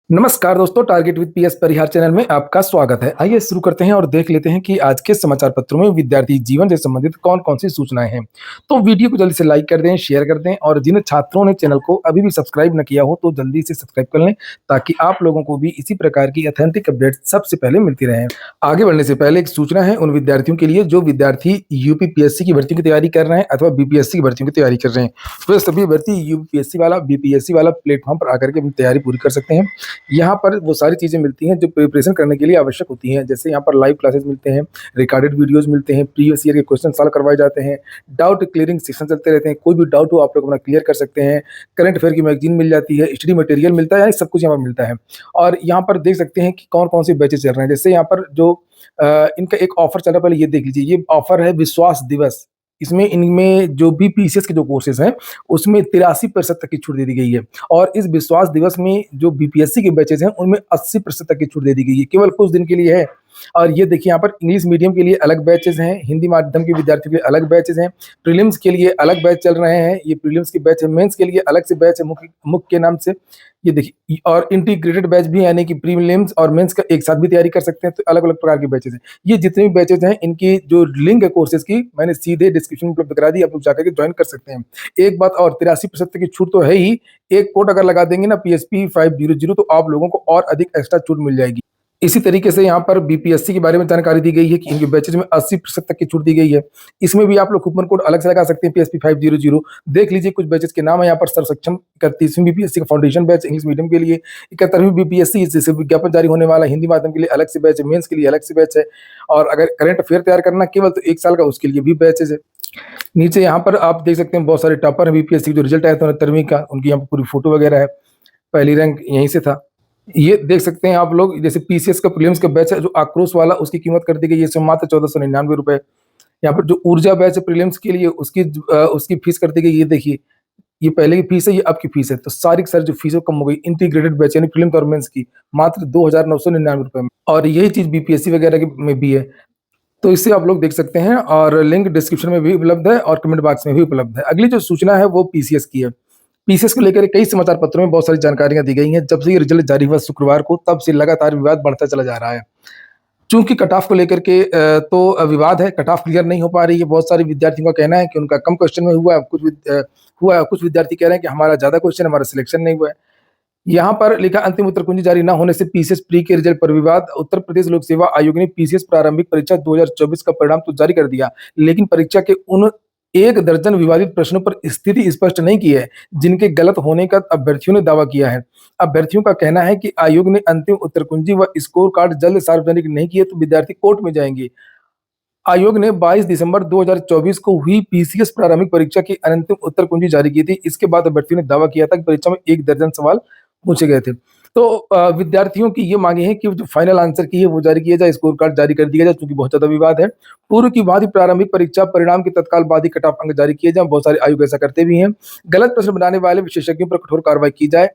नमस्कार दोस्तों, target with PS Parihar channel में आपका स्वागत है। आइए शुरू करते हैं और देख लेते हैं कि आज के समाचार पत्रों में विद्यार्थी जीवन से संबंधित कौन-कौन सी सूचनाएं हैं। तो वीडियो को जल्दी से लाइक कर दें, शेयर कर दें और जिन छात्रों ने चैनल को अभी भी सब्सक्राइब न किया हो तो जल्दी से सब्सक्राइब कर लें ताकि आप लोगों को भी इसी प्रकार की ऑथेंटिक अपडेट सबसे पहले मिलती रहें। आगे बढ़ने से पहले एक सूचना है उन विद्यार्थियों के लिए जो विद्यार्थी यूपीपीएससी की भर्तियों की तैयारी कर रहे हैं अथवा बीपीएससी की भर्तियों की तैयारी कर रहे हैं। वे सभी भर्ती यूपीपीएससी वाला, बीपीएससी वाला प्लेटफॉर्म पर आकर के अपनी तैयारी पूरी कर सकते हैं। यहाँ पर वो सारी चीज़ें मिलती हैं जो प्रिपरेशन करने के लिए आवश्यक होती हैं। जैसे यहाँ पर लाइव क्लासेस मिलते हैं, रिकॉर्डेड वीडियोस मिलते हैं, प्रीवियस ईयर के क्वेश्चन सॉल्व करवाए जाते हैं, डाउट क्लियरिंग सेशन चलते रहते हैं। कोई भी डाउट हो आप लोग अपना क्लियर कर सकते हैं। करंट अफेयर की मैगजीन मिल जाती है, स्टडी मटेरियल मिलता है, यानी सब कुछ यहाँ पर मिलता है। और यहाँ पर देख सकते हैं कि कौन-कौन से बैचेस चल रहे हैं। जैसे यहाँ पर जो इनका एक ऑफर चल रहा है, पहले ये देख लीजिए। ये ऑफर है विश्वास दिवस। इसमें इनमें जो भी पीसीएस के जो कोर्सेज़ हैं, उसमें 83% तक की छूट दे दी गई है। और इस विश्वास दिवस में जो बीपीएससी के बैचेज़ हैं, उनमें 80% तक की छूट दे दी गई है। केवल कुछ दिन के लिए है। और ये देखिए यहाँ पर इंग्लिश मीडियम के लिए अलग बैचेज़ हैं, हिंदी माध्यम के विद्यार्थियों के लिए अलग बैचेज़ हैं, प्रीलिम्स के लिए अलग बैच चल रहे हैं। ये प्रीलिम्स के बैच है, मेंस के लिए अलग से बैच है मुख्य के नाम से। ये देखिए और इंटीग्रेटेड बैच भी है, यानी कि प्रीलिम्स और मेंस का एक साथ भी तैयारी कर सकते हैं। तो अलग-अलग प्रकार के बैचेज़ हैं। ये जितने भी बैचेज़ हैं, इनकी जो लिंक है कोर्सेज़ की, मैंने सीधे डिस्क्रिप्शन में उपलब्ध करा दी, आप लोग जाकर के जॉइन कर सकते हैं। एक बात और, 83% तक की छूट तो है ही, एक कोड अगर लगा देंगे ना पीएसपी 500 तो आप लोगों को और अधिक एक्स्ट्रा छूट मिल जाएगी। इसी तरीके से यहाँ पर बीपीएससी के बारे में जानकारी दी गई है कि इनके बैचेज में 80% तक की छूट दी गई है। इसमें भी आप लोग कूपन कोड अलग से लगा सकते हैं, पीएसपी 500। देख लीजिए कुछ बैचेज के नाम है यहाँ पर। सर्वसक्षम 31वीं बीपीएससी का फाउंडेशन बैच इंग्लिश मीडियम के लिए, 71वीं बीपीएससी जिससे विज्ञापन जारी होने वाला हिंदी माध्यम के लिए अलग से बैच है, मेंस के लिए अलग से बैच है। और अगर करंट अफेयर तैयार करना केवल तो 1 साल का, उसके लिए भी बैचेज है। नीचे यहाँ पर आप देख सकते हैं बहुत सारे टॉपर हैं बीपीएससी, जो रिजल्ट आया था 69वीं का, उनकी यहाँ पर पूरी फोटो वगैरह है। पहली रैंक यहीं से था। ये देख सकते हैं आप लोग, जैसे पीसीएस का प्रीलिम्स का बैच है जो आक्रोश वाला, उसकी कीमत कर दी गई है इसमें मात्र ₹1499। यहाँ पर जो ऊर्जा बैच है प्रीलिम्स के लिए, उसकी फीस कर दी गई, ये देखिए। ये पहले की फीस है, ये अब की फीस है। तो सारी की सारी जो फीस है कम हो गई। इंटीग्रेटेड बैच यानी प्रीलिम्स और मेंस की मात्र ₹2999 में। और यही चीज़ बीपीएससी वगैरह की में भी है। तो इससे आप लोग देख सकते हैं और लिंक डिस्क्रिप्शन में भी उपलब्ध है और कमेंट बॉक्स में भी उपलब्ध है। अगली जो सूचना है वो पीसीएस की है। पीसीएस को लेकर कई समाचार पत्रों में बहुत सारी जानकारियां दी गई हैं। जब से ये रिजल्ट जारी हुआ शुक्रवार को, तब से लगातार विवाद बढ़ता चला जा रहा है। चूंकि कट ऑफ को लेकर के विवाद है, कट ऑफ क्लियर नहीं हो पा रही है। बहुत सारे विद्यार्थियों का कहना है कि उनका कम क्वेश्चन में हुआ, कुछ विद्यार्थी कह रहे हैं कि हमारा ज्यादा क्वेश्चन, हमारा सिलेक्शन नहीं हुआ है। यहाँ पर लिखा, अंतिम उत्तर कुंजी जारी न होने से पीसीएस प्री के रिजल्ट पर विवाद। उत्तर प्रदेश लोक सेवा आयोग ने पीसीएस प्रारंभिक परीक्षा 2024 का परिणाम तो जारी कर दिया, लेकिन परीक्षा के उन 1 दर्जन विवादित प्रश्नों पर स्थिति स्पष्ट नहीं की है जिनके गलत होने का अभ्यर्थियों ने दावा किया है। अभ्यर्थियों का कहना है कि आयोग ने अंतिम उत्तर कुंजी व स्कोर कार्ड जल्द सार्वजनिक नहीं किए तो विद्यार्थी कोर्ट में जाएंगे। आयोग ने 22 दिसंबर 2024 को हुई पीसीएस प्रारंभिक परीक्षा की अंतिम उत्तर कुंजी जारी की थी। इसके बाद अभ्यर्थियों ने दावा किया था कि परीक्षा में 1 दर्जन सवाल पूछे गए थे। तो विद्यार्थियों की ये मांगे हैं कि जो फाइनल आंसर की है वो जारी किया जाए, स्कोर कार्ड जारी कर दिया जाए, क्योंकि बहुत ज्यादा विवाद है। पूर्व की भांति प्रारंभिक परीक्षा परिणाम के तत्काल बाद ही कट ऑफ अंक जारी किए जाए। बहुत सारे आयोग ऐसा करते भी हैं। गलत प्रश्न बनाने वाले विशेषज्ञों पर कठोर कार्रवाई की जाए,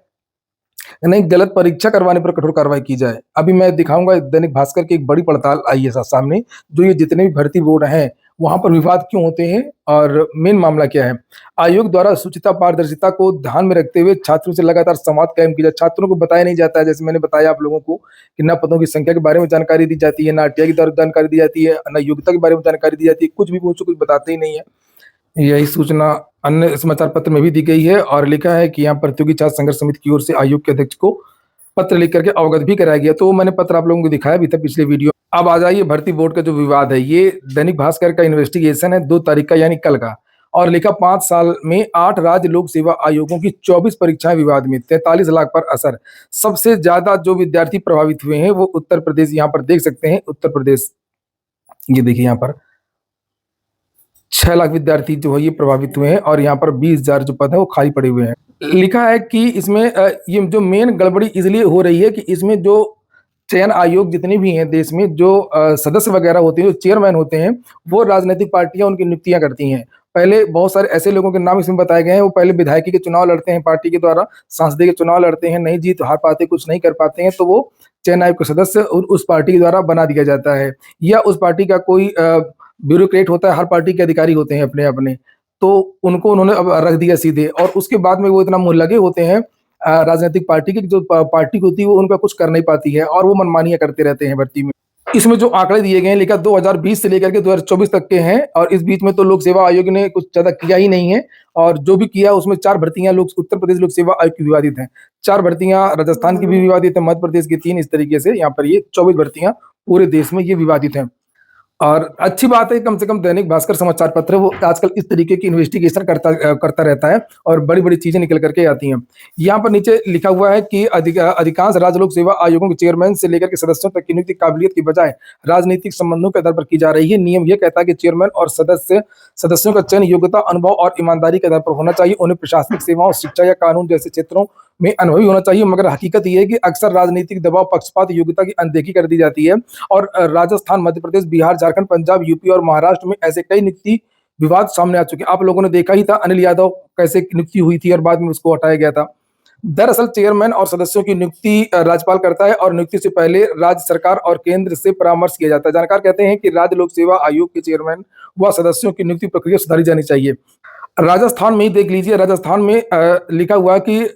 नहीं गलत परीक्षा करवाने पर कठोर कार्रवाई की जाए। अभी मैं दिखाऊंगा दैनिक भास्कर की एक बड़ी पड़ताल आई है सामने, जो ये जितने भी भर्ती बोर्ड हैं वहां पर विवाद क्यों होते हैं और मेन मामला क्या है। आयोग द्वारा शुचिता पारदर्शिता को ध्यान में रखते हुए छात्रों से लगातार संवाद कायम किया जाए। छात्रों को बताया नहीं जाता है, जैसे मैंने बताया आप लोगों को कि न पदों की संख्या के बारे में जानकारी दी जाती है, न आरटीआई की जानकारी दी जाती है, न योग्यता के बारे में जानकारी दी जाती है। कुछ भी पूछो कुछ बताते ही नहीं है। यही सूचना अन्य समाचार पत्र में भी दी गई है और लिखा है कि यहाँ प्रतियोगी छात्र संघर्ष समिति की ओर से आयोग के अध्यक्ष को पत्र लिख करके अवगत भी कराया गया। तो मैंने पत्र आप लोगों को दिखाया भी था पिछले वीडियो। अब आ जाइए भर्ती बोर्ड का जो विवाद है। ये दैनिक भास्कर का इन्वेस्टिगेशन है 2 तारीख का, यानी कल का। और लिखा, 5 साल में 8 राज्य लोक सेवा आयोगों की 24 परीक्षाएं विवाद में, 43 लाख पर असर। सबसे ज्यादा जो विद्यार्थी प्रभावित हुए हैं वो उत्तर प्रदेश, यहाँ पर देख सकते हैं उत्तर प्रदेश। ये देखिए यहाँ पर 6 लाख विद्यार्थी जो है ये प्रभावित हुए हैं और यहाँ पर 20,000 जो पद है वो खाली पड़े हुए हैं। लिखा है कि इसमें ये जो मेन गड़बड़ी इसलिए हो रही है कि इसमें जो चयन आयोग जितने भी हैं देश में, जो सदस्य वगैरह होते हैं, जो चेयरमैन होते हैं, वो राजनीतिक पार्टियां उनकी नियुक्तियां करती हैं। पहले बहुत सारे ऐसे लोगों के नाम इसमें बताए गए हैं, वो पहले विधायकी के चुनाव लड़ते हैं पार्टी के द्वारा, सांसदीय के चुनाव लड़ते हैं, नहीं जीत हार पाते, कुछ नहीं कर पाते हैं, तो वो चयन आयोग के सदस्य उस पार्टी के द्वारा बना दिया जाता है। या उस पार्टी का कोई ब्यूरोक्रेट होता है, हर पार्टी के अधिकारी होते हैं अपने अपने, तो उनको उन्होंने अब रख दिया सीधे। और उसके बाद में वो इतना मुँह लगे होते हैं राजनीतिक पार्टी की जो पार्टी होती है वो उनका कुछ कर नहीं पाती है और वो मनमानियाँ करते रहते हैं भर्ती में। इसमें जो आंकड़े दिए गए हैं लेखा 2020 से लेकर के 2024 तक के हैं और इस बीच में तो लोक सेवा आयोग ने कुछ ज़्यादा किया ही नहीं है और जो भी किया उसमें 4 भर्तियाँ लोक उत्तर प्रदेश लोक सेवा आयोग की विवादित हैं। 4 भर्तियाँ राजस्थान की भी विवादित है, मध्य प्रदेश की 3 इस तरीके से यहाँ पर ये 24 भर्तियाँ पूरे देश में ये विवादित हैं। और अच्छी बात है कम से कम दैनिक भास्कर समाचार पत्र वो आजकल इस तरीके की इन्वेस्टिगेशन करता रहता है और बड़ी-बड़ी चीज़ें निकल कर के आती हैं। यहाँ पर नीचे लिखा हुआ है कि अधिकांश राज्य लोक सेवा आयोगों के चेयरमैन से लेकर के सदस्यों तक की नियुक्ति काबिलियत की बजाय राजनीतिक संबंधों के आधार पर की जा रही है। नियम ये कहता है कि चेयरमैन और सदस्यों का चयन योग्यता, अनुभव और ईमानदारी के आधार पर होना चाहिए। उन्हें प्रशासनिक सेवाओं, शिक्षा या कानून जैसे क्षेत्रों में अनुभवी होना चाहिए। मगर हकीकत ये है कि अक्सर राजनीतिक दबाव, पक्षपात, योग्यता की अनदेखी कर दी जाती है और राजस्थान, मध्य प्रदेश, बिहार, झारखंड, पंजाब, यूपी और महाराष्ट्र में ऐसे कई नियुक्ति विवाद सामने आ चुके हैं। आप लोगों ने देखा ही था अनिल यादव कैसे नियुक्ति हुई थी और बाद में उसको हटाया गया था। दरअसल चेयरमैन और सदस्यों की नियुक्ति राज्यपाल करता है और नियुक्ति से पहले राज्य सरकार और केंद्र से परामर्श किया जाता है। जानकार कहते हैं कि राज्य लोक सेवा आयोग के चेयरमैन व सदस्यों की नियुक्ति प्रक्रिया सुधारी जानी चाहिए। राजस्थान में ही देख लीजिए, राजस्थान में लिखा हुआ कि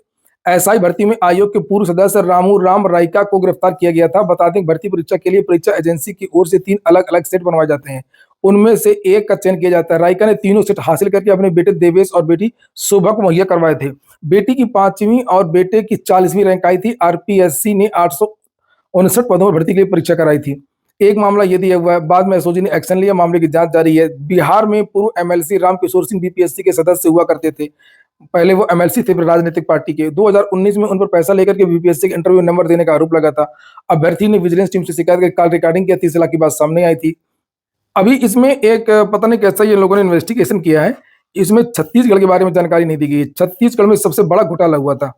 एसआई भर्ती में आयोग के पूर्व सदस्य रामू राम राइका को गिरफ्तार किया गया था। बता दें भर्ती परीक्षा के लिए परीक्षा एजेंसी की ओर से 3 अलग-अलग सेट बनवाए जाते हैं। उनमें से एक का चयन किया जाता है। राइका ने तीनों सेट हासिल करके अपने बेटे देवेश और बेटी शोभा को मुहैया करवाए थे। बेटी की 5वीं और बेटे की 40वीं रैंक आई थी। आरपीएससी ने 859 पदों पर भर्ती के लिए परीक्षा कराई थी। एक मामला ये दिया हुआ है, बाद में एसओजी ने एक्शन लिया, मामले की जांच जारी है। बिहार में पूर्व एमएलसी रामकिशोर सिंह बीपीएससी के सदस्य हुआ करते थे। पहले वो एमएलसी थे फिर राजनीतिक पार्टी के। 2019 में उन पर पैसा लेकर के बीपीएससी के इंटरव्यू नंबर देने का आरोप लगा था। अभ्यर्थी ने विजिलेंस टीम से शिकायत करके कॉल रिकॉर्डिंग किया, 30 लाख की बात सामने आई थी। अभी इसमें एक पता नहीं कैसा ये लोगों ने इन्वेस्टिगेशन किया है, इसमें छत्तीसगढ़ के बारे में जानकारी नहीं दी गई है। छत्तीसगढ़ में सबसे बड़ा घोटाला हुआ था।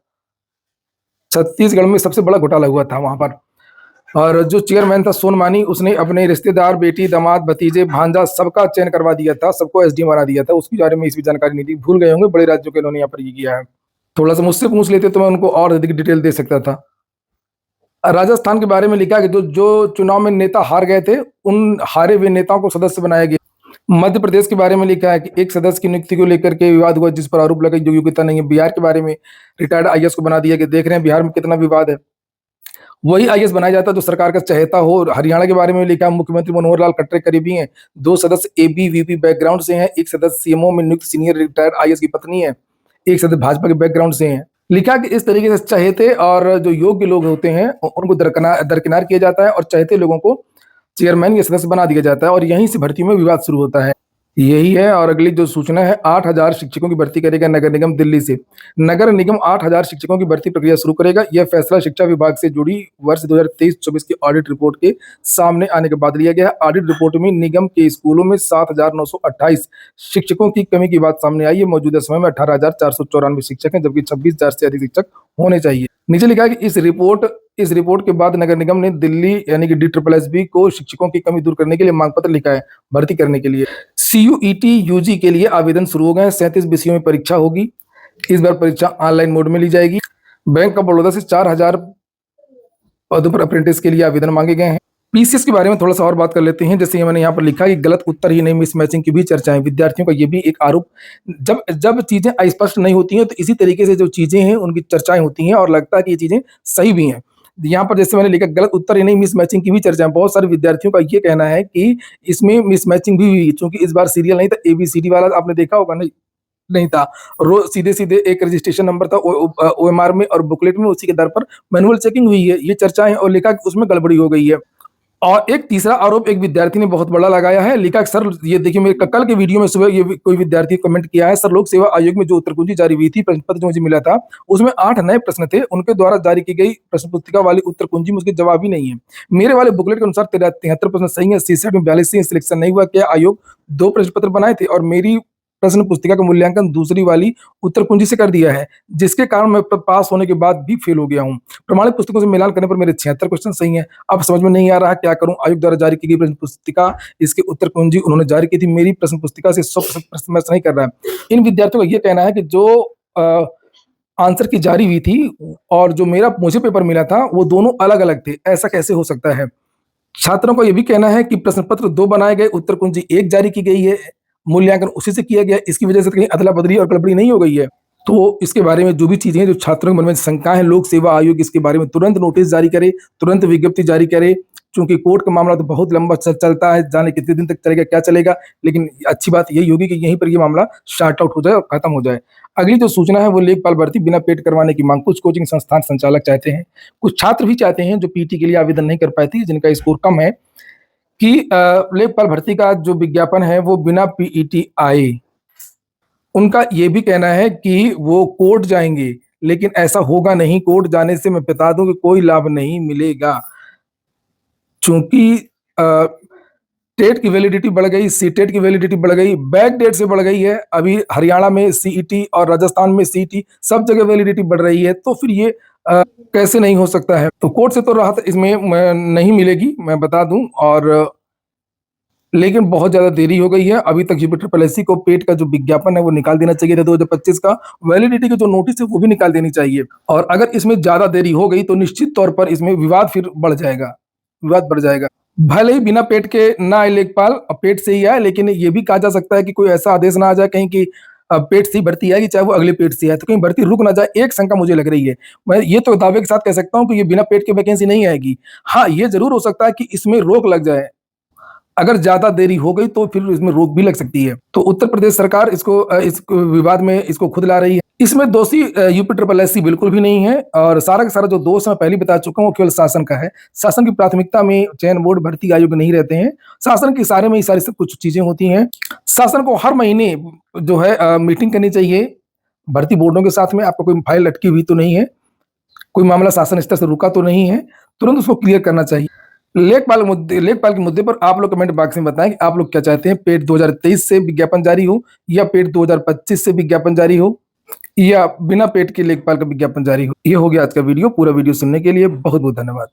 छत्तीसगढ़ में सबसे बड़ा घोटाला हुआ था वहाँ पर। और जो चेयरमैन था सोनमानी, उसने अपने रिश्तेदार, बेटी, दामाद, भतीजे, भांजा सबका चयन करवा दिया था, सबको एसडीएम बना दिया था। उसके बारे में इसकी जानकारी नहीं थी। भूल गए होंगे, बड़े राज्यों के इन्होंने यहाँ पर ये किया है। थोड़ा-सा मुझसे पूछ लेते तो मैं उनको और अधिक डिटेल दे सकता था। राजस्थान के बारे में लिखा है कि जो जो चुनाव में नेता हार गए थे, उन हारे हुए नेताओं को सदस्य बनाया गया। मध्य प्रदेश के बारे में लिखा है कि एक सदस्य की नियुक्ति को लेकर के विवाद हुआ जिस पर आरोप लगा जो योग्यता नहीं है। बिहार के बारे में रिटायर्ड आईएएस को बना दिया गया। देख रहे हैं बिहार में कितना विवाद है। वही आईएएस बनाया जाता है जो सरकार का चहेता हो। हरियाणा के बारे में लिखा है मुख्यमंत्री मनोहर लाल खट्टर करीबी हैं। 2 सदस्य एबीवीपी बैकग्राउंड से हैं। एक सदस्य सीएमओ में नियुक्त सीनियर रिटायर्ड आईएएस की पत्नी है। एक सदस्य भाजपा के बैकग्राउंड से हैं। लिखा कि इस तरीके से चहेते और जो योग्य लोग होते हैं उनको दरकिनार किया जाता है और चहेते लोगों को चेयरमैन या सदस्य बना दिया जाता है और यहीं से भर्ती में विवाद शुरू होता है। यही है और अगली जो सूचना है 8,000 शिक्षकों की भर्ती करेगा नगर निगम दिल्ली से। नगर निगम 8,000 शिक्षकों की भर्ती प्रक्रिया शुरू करेगा। यह फैसला शिक्षा विभाग से जुड़ी वर्ष 2023-24 की ऑडिट रिपोर्ट के सामने आने के बाद लिया गया है। ऑडिट रिपोर्ट में निगम के स्कूलों में 7,928 शिक्षकों की कमी की बात सामने आई है। मौजूदा समय में 18,494 शिक्षक हैं जबकि 26,000 से अधिक शिक्षक होने चाहिए। नीचे लिखा है कि इस रिपोर्ट के बाद नगर निगम ने दिल्ली यानी कि DSSB को शिक्षकों की कमी दूर करने के लिए मांग पत्र लिखा है भर्ती करने के लिए। सीयूईटी यूजी के लिए आवेदन शुरू हो गए हैं। 37 विषयों में परीक्षा होगी। इस बार परीक्षा ऑनलाइन मोड में ली जाएगी। बैंक ऑफ बड़ौदा से 4,000 पदों पर अप्रेंटिस के लिए आवेदन मांगे गए हैं। पीसीएस के बारे में थोड़ा सा और बात कर लेते हैं। जैसे मैंने यहाँ पर लिखा कि गलत उत्तर ही नहीं, मिसमैचिंग की भी चर्चा है। विद्यार्थियों का ये भी एक आरोप, जब चीजें अस्पष्ट नहीं होती हैं तो इसी तरीके से जो चीजें हैं उनकी चर्चाएं होती हैं और लगता है कि ये चीजें सही भी हैं। यहाँ पर जैसे मैंने लिखा गलत उत्तर ही नहीं, मिसमैचिंग की भी चर्चा है। बहुत सारे विद्यार्थियों का ये कहना है कि इसमें मिसमैचिंग भी हुई क्योंकि इस बार सीरियल नहीं था, एबीसीडी वाला आपने देखा होगा नहीं था। रोज सीधे एक रजिस्ट्रेशन नंबर था ओएमआर में और बुकलेट में, उसी के आधार पर मैनुअल चेकिंग हुई है। ये चर्चाएं और लिखा कि उसमें गड़बड़ी हो गई है। और एक तीसरा आरोप एक विद्यार्थी ने बहुत बड़ा लगाया है। लिखा सर ये देखिए मेरे कल के वीडियो में सुबह ये कोई विद्यार्थी कमेंट किया है, सर लोक सेवा आयोग में जो उत्तर कुंजी जारी हुई थी, प्रश्न पत्र जो मुझे मिला था उसमें 8 नए प्रश्न थे। उनके द्वारा जारी की गई प्रश्न पुस्तिका वाली उत्तर कुंजी में उसके जवाब ही नहीं है। मेरे वाले बुकलेट के अनुसार 73 प्रश्न सही है, सीसेट में 42 से सिलेक्शन नहीं हुआ। क्या आयोग 2 प्रश्न पत्र बनाए थे और मेरी प्रश्न पुस्तिका का मूल्यांकन दूसरी वाली उत्तर कुंजी से कर दिया है, जिसके कारण मैं पास होने के बाद भी फेल हो गया हूँ। प्रमाणित पुस्तकों से मिलान करने पर मेरे 76 क्वेश्चन सही हैं। अब समझ में नहीं आ रहा क्या करूं। आयोग द्वारा जारी की गई प्रश्न पुस्तिका, इसके उत्तर कुंजी उन्होंने जारी की थी, मेरी प्रश्न पुस्तिका से 100% प्रश्न मैच नहीं कर रहा है। इन विद्यार्थियों का यह कहना है कि जो आंसर की जारी हुई थी और जो मुझे पेपर मिला था वो दोनों अलग अलग थे। ऐसा कैसे हो सकता है। छात्रों का यह भी कहना है कि प्रश्न पत्र 2 बनाए गए, उत्तर कुंजी 1 जारी की गई है, मूल्यांकन उसी से किया गया। इसकी वजह से कहीं अदला बदली और गड़बड़ी नहीं हो गई है। तो इसके बारे में जो भी चीज़ें हैं, जो छात्रों के मन में शंका है, लोक सेवा आयोग इसके बारे में तुरंत नोटिस जारी करे, तुरंत विज्ञप्ति जारी करे। चूँकि कोर्ट का मामला तो बहुत लंबा चलता है, जाने कितने दिन तक चलेगा, क्या चलेगा, लेकिन अच्छी बात यही होगी कि यहीं पर ये मामला सॉर्ट आउट हो जाए और खत्म हो जाए। अगली जो सूचना है वो लेखपाल भर्ती बिना पेड करवाने की मांग कुछ कोचिंग संस्थान संचालक चाहते हैं। कुछ छात्र भी चाहते हैं जो पीटी के लिए आवेदन नहीं कर पाए थे, जिनका स्कोर कम है, कि लेखपाल भर्ती का जो विज्ञापन है वो बिना पीईटी आए। उनका ये भी कहना है कि वो कोर्ट जाएँगे, लेकिन ऐसा होगा नहीं। कोर्ट जाने से मैं बता दूँ कि कोई लाभ नहीं मिलेगा। चूँकि अ, टेट की वैलिडिटी बढ़ गई, सीटेट की वैलिडिटी बढ़ गई, बैक डेट से बढ़ गई है। अभी हरियाणा में सीईटी और राजस्थान में सीईटी, सब जगह वैलिडिटी बढ़ रही है, तो फिर ये कैसे नहीं हो सकता है? तो कोर्ट से तो राहत इसमें नहीं मिलेगी, मैं बता दूँ। और लेकिन बहुत ज़्यादा देरी हो गई है। अभी तक यूपीट्रिपल को पेट का जो विज्ञापन है वो निकाल देना चाहिए था 2025 का। वैलिडिटी का जो नोटिस है वो भी निकाल देनी चाहिए। और अगर इसमें ज़्यादा देरी हो गई तो निश्चित तौर पर इसमें विवाद फिर बढ़ जाएगा, विवाद बढ़ जाएगा। भले ही बिना पेट के ना आए लेखपाल, पेट से ही आए, लेकिन ये भी कहा जा सकता है कि कोई ऐसा आदेश ना आ जाए कहीं कि पेट से ही भर्ती आएगी, चाहे वो अगले पेट से आए, तो कहीं भर्ती रुक ना जाए, एक शंका मुझे लग रही है। मैं ये तो दावे के साथ कह सकता हूँ कि ये बिना पेट के वैकेंसी नहीं आएगी। हाँ, ये ज़रूर हो सकता है कि इसमें रोक लग जाए। अगर ज़्यादा देरी हो गई तो फिर इसमें रोक भी लग सकती है। तो उत्तर प्रदेश सरकार इस विवाद में इसको खुद ला रही है। इसमें दोषी यूपीट्रिपल बिल्कुल भी नहीं है, और सारा का सारा जो दोष मैं पहले ही बता चुका हूँ वो केवल शासन का है। शासन की प्राथमिकता में चयन बोर्ड, भर्ती आयोग नहीं रहते हैं। शासन के इशारे में ये सारी सब कुछ चीज़ें होती हैं। शासन को हर महीने जो है मीटिंग करनी चाहिए भर्ती बोर्डों के साथ में। आपको कोई फाइल लटकी हुई तो नहीं है, कोई मामला शासन स्तर से रुका तो नहीं है, तुरंत उसको क्लियर करना चाहिए। लेखपाल के मुद्दे पर आप लोग कमेंट बॉक्स में बताएं कि आप लोग क्या चाहते हैं, पेट 2023 से विज्ञापन जारी हो, या पेट 2025 से विज्ञापन जारी हो, या बिना पेट के लेखपाल का विज्ञापन जारी हो। ये हो गया आज का वीडियो। पूरा वीडियो सुनने के लिए बहुत बहुत धन्यवाद।